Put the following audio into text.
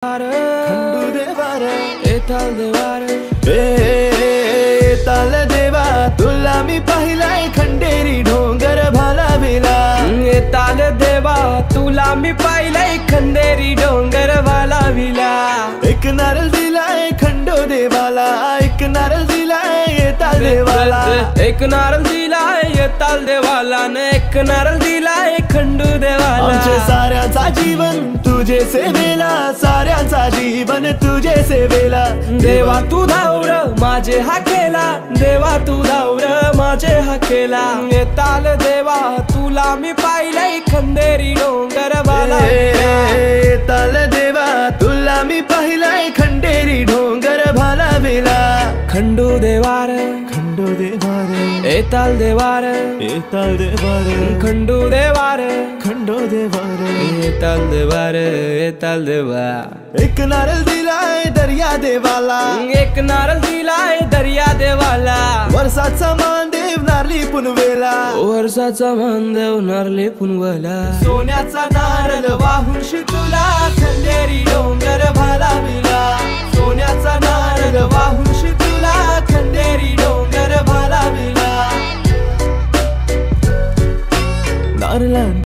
खंडू देवार एताल देवार एताल देवा तुला मी पाहिलाय खंडेरी डोंगर भालाविला एताल देवा तुला मी पाहिलाय खंडेरी डोंगर भालाविला एक नारळ दिलाय खंडो देवाला एक नारळ दिलाय एताल देवाला एक नारळ दिलाय एताल देवाला न एक नारळ दिलाय खंडू देवाला आमचे साऱ्यांचा जीवन तुझे सेवेला साऱ्यांचा जीवन तुझे सेवेला देवा तू धावर माझे हाकेला देवा तू धावर माझे हाकेला एताल देवा तुला मी पाहिलंय खंडेरी डोंगर भाला एताल देवा तुला मी पाहिलाय खंडेरी डोंगर भालाविला खंडू देवार खंडो देवार एताल देवार एताल देवार खंडू देवार खंडो देवार एताल देवार एताल देवा एक नारळ दिलाय दर्या देवाला एक नारळ दिलाय दर्या देवाला वर्षाचा मानदेव नारली पुनवेला वर्षाचा मानदेव नारली पुनवेला सोन्याचा नारळ वाहून शितूला